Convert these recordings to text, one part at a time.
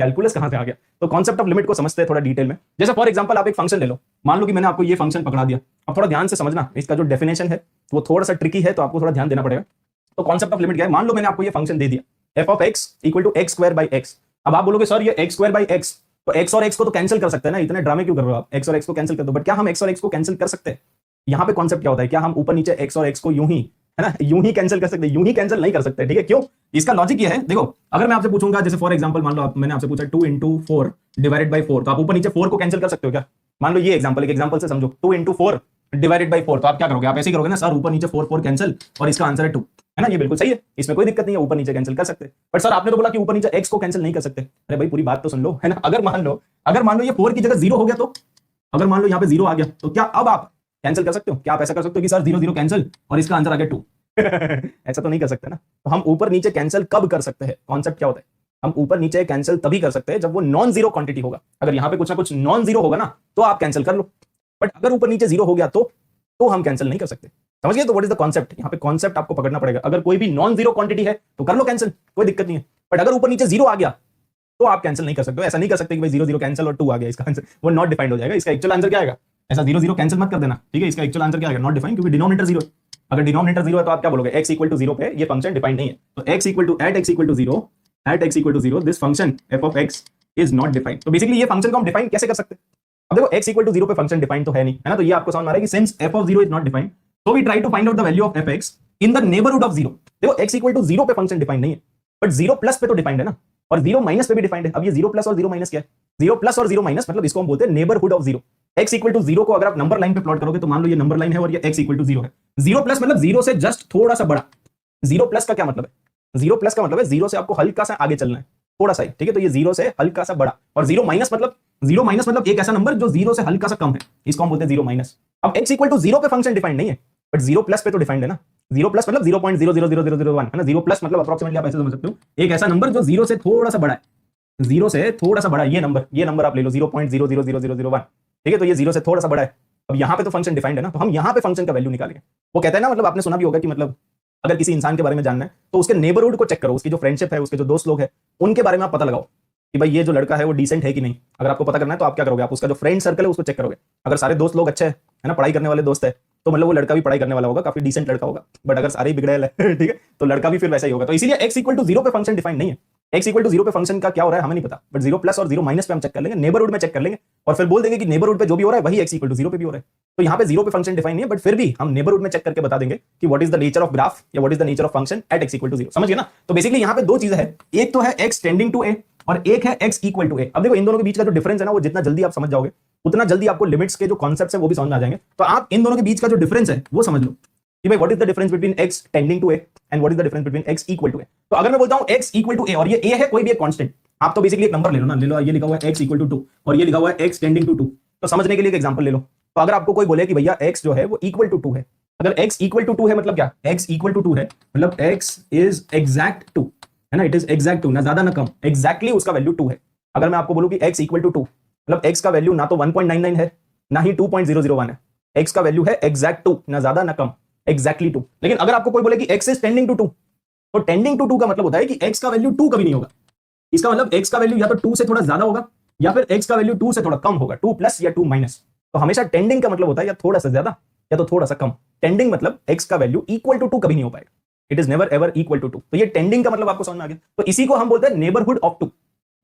Calculus कहां से आ गया? तो कॉन्सेप्ट ऑफ लिमिट को समझते हैं थोड़ा डिटेल में। जैसे फॉर एग्जांपल आप एक फंक्शन ले लो, मान लो कि मैंने आपको ये फंक्शन पकड़ा दिया। अब थोड़ा ध्यान से समझना, इसका जो डेफिनेशन है वो थोड़ा सा ट्रिकी है, तो आपको थोड़ा ध्यान देना पड़ेगा। तो कॉन्सेप्ट ऑफ लिमिट क्या है? मान लो मैंने आपको ये फंक्शन दे दिया F of X equal to X square by X. अब आप बोलोगे सर ये एक्स स्क्वायर बाई एक्स, तो एक्स और एक्स को तो कैंसिल कर सकते हैं ना, इतने ड्रामे क्यों कर रहे हो आप? एक्स और एक्स को कैंसिल कर दो। बट क्या हम एक्स और एक्स को कैंसिल कर सकते हैं? यहाँ पे कॉन्सेप्ट क्या होता है, क्या हम ऊपर नीचे एक्स और एक्स को यूं ही, है ना, यूं ही कैंसिल कर सकते हैं? यूं ही कैंसिल नहीं कर सकते, ठीक है? क्यों? इसका लॉजिक ये है, देखो अगर मैं आपसे पूछूंगा, जैसे फॉर एग्जांपल मान लो मैंने आपसे पूछा 2 इंटू 4 डिवाइडेड बाई 4, तो आप ऊपर नीचे 4 को कैंसिल कर सकते हो क्या? मान लो ये एग्जांपल, एक एग्जांपल से समझो, 2 इंटू 4 डिवाइडेड बाई 4, तो आप क्या करोगे? आप ऐसे ही करोगे ना, सर ऊपर नीचे 4 4 कैंसिल और इसका आंसर है 2, है ना? ये बिल्कुल सही है, इसमें कोई दिक्कत नहीं है, ऊपर नीचे कैंसिल कर सकते हैं। बट सर आपने तो बोला कि ऊपर नीचे एक्स को कैंसिल नहीं कर सकते। अरे भाई पूरी बात तो सुन लो, है ना? अगर मान लो ये 4 की जगह 0 हो गया, तो अगर मान लो यहाँ पे 0 आ गया, तो क्या अब आप कैंसिल कर सकते हो? क्या आप ऐसा कर सकते हो कि सर 0 0 कैंसिल और इसका आंसर आ गया 2? ऐसा तो नहीं कर सकते ना। तो हम ऊपर नीचे कैंसिल कब कर सकते हैं? कॉन्सेप्ट क्या होता है? हम ऊपर नीचे कैंसिल तभी कर सकते हैं जब वो नॉन जीरो क्वांटिटी होगा। अगर यहाँ पे कुछ ना कुछ नॉन जीरो होगा ना, तो आप कैंसिल कर लो। बट अगर ऊपर नीचे 0 हो गया तो हम कैंसिल नहीं कर सकते। समझ गए? तो व्हाट इज द कॉन्सेप्ट? यहाँ पे कॉन्सेप्ट आपको पकड़ना पड़ेगा। अगर कोई भी नॉन जीरो क्वांटिटी है तो कर लो कैंसिल, कोई दिक्कत नहीं है। बट अगर ऊपर नीचे 0 आ गया तो आप कैंसिल नहीं कर सकते। ऐसा नहीं कर सकते कि भाई 0 0 कैंसिल और 2 आ गया, इसका आंसर वो नॉट डिफाइंड हो जाएगा। इसका एक्चुअल आंसर क्या आएगा? ऐसा 0 0 कैंसिल मत कर देना, ठीक है? इसका एक्चुअल आंसर क्या आएगा? नॉट डिफाइंड, क्योंकि डिनोमिनेटर 0 है। अगर डिनोमिनेटर 0 है तो आप क्या बोलोगे? x इक्वल टू 0 पे ये फंक्शन डिफाइंड नहीं है। तो x equal to at x equal to 0 at x equal to 0 this function f of x is not defined. तो बेसिकली ये फंक्शन को हम डिफाइन कैसे कर सकते हैं? अब देखो x इक्वल टू 0 पे फंक्शन डिफाइंड तो है नहीं, है ना? तो ये आपको समझ में आ रहा है कि since f of 0 is not defined, so we try to find out the value of fx in the neighborhood of 0। देखो x इक्वल टू 0 पे फंक्शन डिफाइंड नहीं है, बट 0 प्लस पे तो डिफाइंड है ना, और 0 माइनस पे भी डिफाइंड है। अब ये 0 प्लस और 0 माइनस क्या है? 0 प्लस और 0 माइनस मतलब इसको हम बोलते हैं neighbourhood of 0। x equal to 0 को अगर आप नंबर लाइन पे प्लॉट करोगे, तो मान लो ये नंबर लाइन है और ये x इक्वल टू 0 है। 0 प्लस मतलब 0 से जस्ट थोड़ा सा बड़ा। 0 प्लस का क्या मतलब है? 0 प्लस का मतलब है 0 से आपको हल्का सा आगे चलना है, थोड़ा सा ही, ठीक है? तो ये 0 से हल्का सा बड़ा। और 0 माइनस मतलब एक ऐसा नंबर जो 0 से हल्का सा कम है, इसको हम बोलते हैं 0 माइनस। अब x इक्वल टू 0 पे फंक्शन डिफाइंड नहीं है, बट 0 प्लस पे तो डिफाइंड है ना। 0 प्लस मतलब 0.000001 है ना। 0 प्लस मतलब अप्रोक्सीमेटली आप ऐसे समझ सकते हो, एक ऐसा नंबर जो 0 से थोड़ा सा बड़ा है। 0 से थोड़ा सा बड़ा ये नंबर आप ले लो 0.000001, ठीक है? तो ये 0 से थोड़ा सा बड़ा है। अब यहाँ पे तो फंक्शन डिफाइंड है ना, तो हम यहाँ पे फंक्शन का वैल्यू निकालेंगे। वो कहते हैं ना, मतलब आपने सुना भी होगा कि मतलब अगर किसी इंसान के बारे में जानना है तो उसके नेबरहुड को चेक करो, उसकी जो फ्रेंडशिप है, उसके जो दोस्त लोग हैं, उनके बारे में आप पता लगाओ कि भाई ये जो लड़का है वो डिसेंट है कि नहीं। अगर आपको पता करना है तो आप क्या करोगे? आप उसका जो फ्रेंड सर्कल है उसको चेक करोगे। अगर सारे दोस्त लोग अच्छे हैं, है ना, पढ़ाई करने वाले दोस्त है, तो मतलब वो लड़का भी पढ़ाई करने वाला होगा, काफी डिसेंट लड़का होगा। बट अगर सारे बिगड़ेल है, ठीक है, तो लड़का भी फिर वैसा ही होगा। तो इसीलिए x इक्वल टू 0 पे फंक्शन डिफाइंड नहीं है। x इक्वल टू 0 पे फंक्शन का क्या हो रहा है हमें नहीं पता, बट 0 प्लस और 0 माइनस पे हम चेक कर लेंगे, नेबरहुड में चेक कर लेंगे, और फिर बोल देंगे कि नेबरहुड पे जो भी हो रहा है वही x इक्वल टू 0 पे भी हो रहा है। तो यहाँ पे 0 पे फंक्शन डिफाइंड नहीं है, बट फिर भी हम नेबरहुड में चेक करके बता देंगे कि what is the nature of graph या what is the nature of function at x equal to 0। समझ गए ना? तो बेसिकली यहाँ पे दो चीजें हैं, एक तो है x टेंडिंग टू a और एक है x इक्वल टू a। अब देखो इन दोनों के बीच का जो डिफरेंस है ना, वो जितना जल्दी आप समझ जाओगे उतना जल्दी आपको लिमिट्स के जो कॉन्सेप्ट्स है वो भी समझ में आ जाएंगे। तो आप इन दोनों के बीच का जो डिफरेंस है वो समझ लो कि भाई what is the difference between x tending to a and what is the difference between x equal to a। तो अगर मैं बोलता हूं x इक्वल टू a और ये a है, कोई भी एक कांस्टेंट, आप तो बेसिकली एक नंबर ले लो ना, ले लो ये लिखा हुआ है x इक्वल टू 2 और ये लिखा हुआ है x टेंडिंग टू 2। तो समझने के लिए एक एग्जांपल ले लो। तो अगर आपको कोई बोले कि भैया x जो है वो इक्वल टू 2 है, अगर x इक्वल टू 2 है मतलब क्या? x इक्वल टू 2 है मतलब x इज एग्जैक्ट 2, है ना, इट इज एग्जैक्ट 2, ना ज्यादा ना कम, एग्जैक्टली उसका वैल्यू 2 है। अगर मैं आपको बोलूं कि x इक्वल टू 2 मतलब x का वैल्यू ना तो 1.99 है ना ही 2.001 है, x का वैल्यू है एग्जैक्ट 2, ना ज्यादा ना कम, एग्जैक्टली 2। लेकिन अगर आपको कोई बोले कि x इज टेंडिंग टू 2, तो टेंडिंग टू 2 का मतलब होता है कि x का वैल्यू 2 कभी नहीं होगा। इसका मतलब x का वैल्यू या तो 2 से थोड़ा ज्यादा होगा या फिर x का वैल्यू 2 से थोड़ा कम होगा, 2 प्लस या 2 माइनस। तो हमेशा टेंडिंग का मतलब होता है या थोड़ा सा ज्यादा या तो थोड़ा सा कम। टेंडिंग मतलब x का वैल्यू इक्वल टू 2 कभी नहीं हो पाएगा, it is never ever equal to 2। तो ये टेंडिंग का मतलब आपको समझ में आ गया। तो इसी को हम बोलते हैं नेबरहुड ऑफ 2।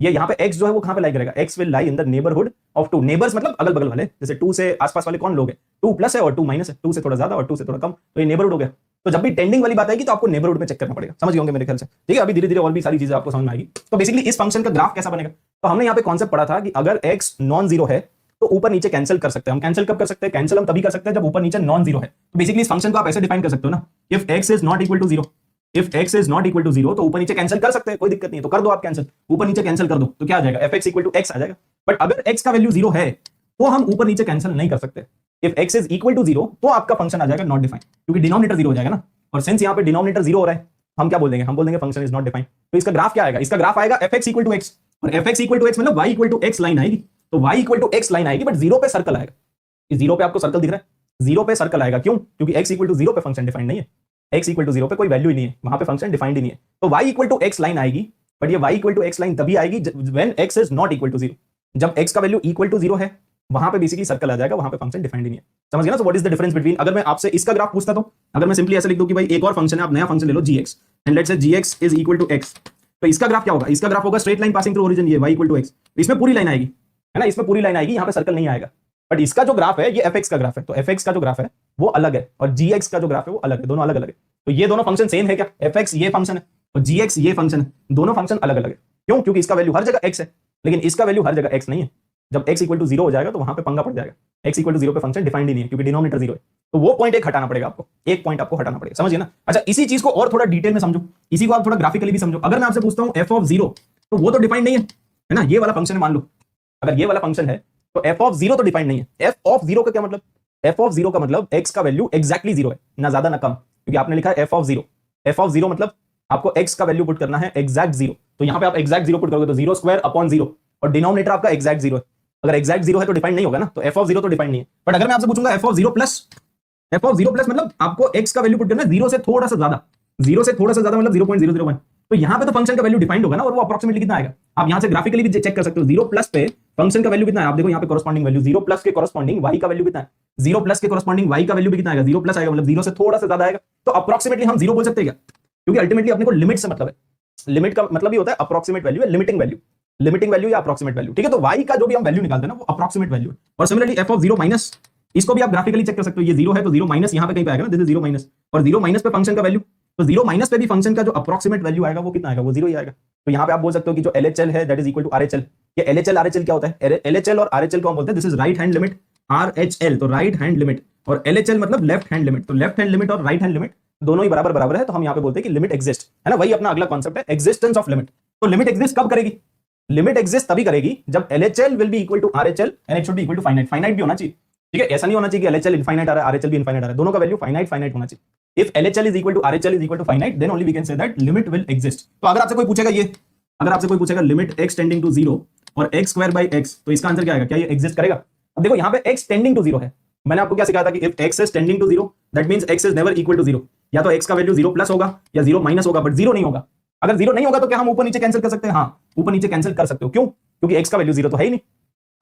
ये यहाँ पे x जो है वो कहां पे लाई करेगा? x will lie in the neighbourhood of 2। Neighbours मतलब अगल बगल वाले, जैसे 2 से आसपास वाले कौन लोग हैं? 2 प्लस है और 2 माइनस है, 2 से थोड़ा ज्यादा और 2 से थोड़ा कम, तो ये नेबरहुड हो गया। तो जब भी टेंडिंग वाली बात आएगी तो आपको नेबरहुड में चेक करना पड़ेगा। समझ गए होंगे मेरे ख्याल से, ठीक है? अभी धीरे धीरे और भी सारी चीजें आपको समझ में आएगी। तो बेसिकली इस फंक्शन का ग्राफ कैसा बनेगा? तो हमने यहाँ पे कॉन्सेप्ट पढ़ा था कि अगर x नॉन जीरो है तो ऊपर नीचे कैंसिल कर सकते हैं। हम कैंसिल कब कर सकते हैं? कैंसिल हम तभी कर सकते हैं जब ऊपर नीचे नॉन जीरो है। तो बेसिकली इस फंक्शन को आप ऐसे डिफाइन कर सकते हो ना, if x is not equal to 0, if x is not equal to 0 तो ऊपर नीचे कैंसिल कर सकते हैं, कोई दिक्कत नहीं है। तो कर दो आप कैंसिल, ऊपर नीचे कैंसिल कर दो, तो क्या आ जाएगा? fx इक्वल टू x आ जाएगा। बट अगर x का वैल्यू 0 है तो हम ऊपर नीचे कैंसिल नहीं कर सकते। If x is equal to 0 तो आपका फंक्शन आ जाएगा नॉट डिफाइंड, क्योंकि डिनोमिनेटर 0 हो जाएगा ना। और सिंस यहाँ पे डिनोमिनेटर 0 हो रहा है, हम क्या बोल देंगे? हम बोल देंगे फंक्शन इज नॉट डिफाइंड। तो इसका ग्राफ क्या आएगा? इसका ग्राफ आएगा fx इक्वल टू x, और fx इक्वल टू x मतलब y equal to x line आएगी। तो y equal to x line आएगी, बट 0 पे सर्कल आएगा। इस 0 पे आपको सर्कल दिख रहा है? 0 पे सर्कल आएगा, क्यों? क्योंकि x इक्वल टू 0 पे फंक्शन डिफाइंड नहीं है, x इक्वल टू 0 पे कोई वैल्यू ही नहीं है, वहां पे फंक्शन डिफाइंड ही नहीं है। तो y equal to x line आएगी बट ये y equal to X line तभी आएगी when x is not equal to 0। जब x का वैल्यू इक्वल टू 0 है वहां पे बेसिकली सर्कल आ जाएगा, वहां पे फंक्शन डिफाइंड ही नहीं है। समझ गया ना? So what is the difference between, अगर मैं आपसे इसका ग्राफ पूछता तो अगर मैं सिंपली ऐसे लिख दूं कि भाई एक और फंक्शन है, आप नया फंक्शन ले लो gx and let's say gx is equal to x, तो इसका ग्राफ क्या होगा? इसका ग्राफ होगा straight line passing through origin, ये y इक्वल टू x, इसमें पूरी लाइन आएगी, है ना, इसमें पूरी लाइन आएगी, यहाँ पे सर्कल नहीं आएगा। बट इसका जो ग्राफ है ये fx का ग्राफ है, तो fx का जो ग्राफ है वो अलग है और gx का जो ग्राफ है वो अलग है, दोनों अलग अलग है। तो ये दोनों फंक्शन सेम है क्या? fx ये फंक्शन है और gx ये फंक्शन है, दोनों फंक्शन अलग अलग है। क्यों? क्योंकि इसका वैल्यू हर जगह x है लेकिन इसका वैल्यू हर जगह x नहीं है। जब x इक्वल टू 0 हो जाएगा तो वहां पे पंगा पड़ जाएगा, x इक्वल टू 0 पे फंक्शन डिफाइंड ही नहीं है क्योंकि डिनोमिनेटर 0 है। तो वो पॉइंट एक हटाना पड़ेगा आपको, एक पॉइंट आपको हटाना पड़ेगा, समझिए ना? अच्छा, इसी चीज को और थोड़ा डिटेल में समझो, इसी को आप थोड़ा ग्राफिकली भी समझो। अगर मैं आपसे पूछता हूं f ऑफ 0, तो वो तो डिफाइंड नहीं है ना? ये वाला फंक्शन है, मान लो अगर ये वाला फंक्शन है तो f ऑफ 0 तो डिफाइंड नहीं है। f ऑफ 0 का क्या मतलब? f ऑफ 0 का मतलब x का वैल्यू एग्जैक्टली 0 है, ना ज्यादा ना कम, क्योंकि आपने लिखा है f ऑफ 0। f ऑफ 0 मतलब आपको x का वैल्यू पुट करना है एग्जैक्ट 0, तो यहां पे आप एग्जैक्ट 0 पुट करोगे तो 0 स्क्वायर अपॉन 0 और डिनोमिनेटर आपका एग्जैक्ट 0 है। अगर एग्जैक्ट 0 है तो डिफाइंड नहीं होगा ना, तो f ऑफ 0 तो डिफाइंड नहीं है। बट अगर मैं आपसे पूछूंगा f of 0 plus, f of 0 plus मतलब आपको x का वैल्यू पुट करना है 0 से थोड़ा सा ज्यादा, 0 से थोड़ा सा ज्यादा मतलब 0.001, तो यहां पे तो फंक्शन का वैल्यू डिफाइंड होगा ना, और वो अप्रोक्सीमेटली कितना आएगा आप यहां से ग्राफिकली भी चेक कर सकते हो। 0 प्लस पे फंक्शन का वैल्यू कितना है आप देखो, यहां पे कॉरेस्पॉन्डिंग वैल्यू 0 प्लस के कॉरेस्पॉन्डिंग y का वैल्यू कितना है, 0 प्लस के कॉरेस्पॉन्डिंग y का वैल्यू भी कितना आएगा, 0 प्लस आएगा, मतलब 0 से थोड़ा सा ज्यादा आएगा। तो अप्रोक्सीमेटली हम 0 बोल सकते हैं क्या? क्योंकि अल्टीमेटली अपने को लिमिट से मतलब है, लिमिट का मतलब ही होता है अप्रोक्सीमेट वैल्यू है, लिमिटिंग वैल्यू, लिमिटिंग वैल्यू या अप्रोक्सीमेट वैल्यू, ठीक है? तो y का जो भी हम वैल्यू निकालते हैं ना वो अप्रोक्सीमेट वैल्यू है। और सिमिलरली f ऑफ 0 माइनस, इसको भी आप ग्राफिकली चेक कर सकते हो, ये 0 है तो 0 माइनस यहां पे कहीं पे आएगा ना, दिस इज 0 माइनस, और 0 माइनस पे फंक्शन का वैल्यू, तो 0 माइनस पे भी फंक्शन का जो अप्रोक्सीमेट वैल्यू आएगा वो कितना आएगा, वो 0 ही आएगा। तो यहां पे आप बोल सकते हो कि जो LHL है that is equal to RHL। ये LHL RHL क्या होता है? LHL और RHL को हम बोलते हैं this is right hand limit, RHL तो राइट हैंड लिमिट, और LHL मतलब लेफ्ट हैंड लिमिट, तो लेफ्ट हैंड लिमिट और राइट हैंड लिमिट दोनों ही बराबर बराबर है, तो हम यहां पे बोलते हैं कि लिमिट एग्जिस्ट, है ना? वही अपना अगला कॉन्सेप्ट है, एग्जिस्टेंस ऑफ लिमिट। तो लिमिट एग्जिस्ट कब करेगी? लिमिट एग्जिस्ट तभी करेगी जब LHL will be equal to RHL and it should be equal to finite, finite भी होना चाहिए, ठीक है? ऐसा नहीं होना चाहिए कि LHL इनफाइनाइट आ रहा है RHL भी इनफाइनाइट आ रहा है, दोनों का वैल्यू फाइनाइट फाइनाइट होना चाहिए। If LHL is equal to RHL is equal to finite then only we can say that limit will exist. तो अगर आपसे कोई पूछेगा ये, अगर आपसे कोई पूछेगा लिमिट x टेंडिंग टू 0 और x स्क्वायर बाय x, तो इसका आंसर क्या आएगा? क्या ये एग्जिस्ट करेगा? अब देखो यहाँ पे x टेंडिंग टू 0 है, मैंने आपको क्या सिखाया था कि if x is tending to 0 that means x is never equal to 0, या तो x का वैल्यू 0 प्लस होगा या 0 माइनस होगा, बट 0 नहीं होगा। अगर 0 नहीं होगा तो क्या हम ऊपर नीचे कैंसिल कर सकते हैं? हाँ, ऊपर नीचे कैंसिल कर सकते हो। क्यों? क्योंकि x का वैल्यू 0 तो है ही नहीं।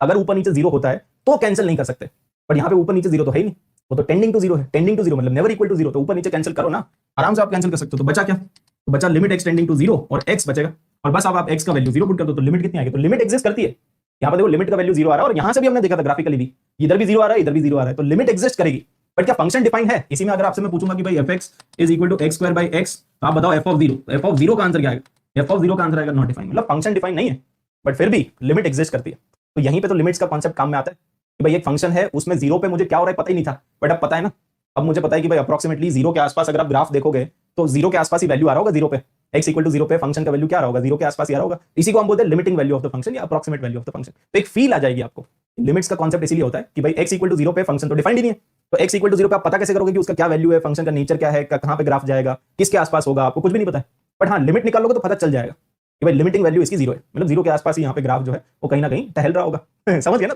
अगर ऊपर नीचे 0 होता है तो कैंसिल नहीं कर सकते, बट यहाँ पे ऊपर नीचे 0 तो है ही नहीं, वो तो टेंडिंग टू 0 है, टेंडिंग टू 0 मतलब नेवर इक्वल टू 0, तो ऊपर नीचे कैंसिल करो ना, आराम से आप कैंसिल कर सकते हो। तो बचा क्या? तो बचा लिमिट x टेंडिंग टू 0 और x बचेगा, और बस आप x का वैल्यू 0 पुट कर दो तो लिमिट कितनी आएगी? तो लिमिट एग्जिस्ट करती है। यहाँ पे देखो लिमिट का वैल्यू 0 आ रहा है, और यहाँ से भी हमने देखा था ग्राफिकली भी, इधर भी 0 आ रहा है, इधर भी 0 आ रहा है, तो लिमिट एग्जिस्ट करेगी। बट क्या फंक्शन डिफाइंड है? इसी में अगर आपसे मैं पूछूंगा कि भाई fx is equal to x square by x, तो आप बताओ f ऑफ 0, f ऑफ 0 का आंसर क्या आएगा? f ऑफ 0 का आंसर आएगा नॉट डिफाइंड, मतलब फंक्शन डिफाइंड नहीं है बट फिर भी लिमिट एग्जिस्ट करती है। तो यहीं पे तो लिमिट्स का कॉन्सेप्ट काम में आता है कि भाई एक फंक्शन है उसमें 0 पे मुझे क्या हो रहा है पता ही नहीं था, बट अब पता है ना, अब मुझे पता है कि भाई अप्रोक्सीमेटली 0 के आसपास अगर आप ग्राफ देखोगे तो 0 के आसपास ही वैल्यू आ रहा होगा, 0 पे x इक्वल टू 0 पे फंक्शन का वैल्यू क्या आ रहा होगा? 0 के आसपास ही आ रहा होगा। इसी को हम बोलते हैं limiting value of the function या approximate value of the function. तो एक फील आ जाएगी आपको। लिमिट्स का कॉन्सेप्ट इसीलिए होता है कि भाई x इक्वल टू 0 पे फंक्शन तो डिफाइंड ही नहीं है, तो x इक्वल टू 0 पे आप पता कैसे करोगे कि उसका क्या वैल्यू है, फंक्शन का नेचर क्या है, कहां पे ग्राफ जाएगा, किसके आसपास होगा, आपको कुछ भी नहीं पता है। बट हाँ, लिमिट निकाल लोगे तो पता चल जाएगा कि भाई लिमिटिंग वैल्यू इसकी 0 है, मतलब 0 के आसपास ही यहाँ पे ग्राफ जो है वो कहीं ना कहीं टहल रहा होगा। समझ गए ना?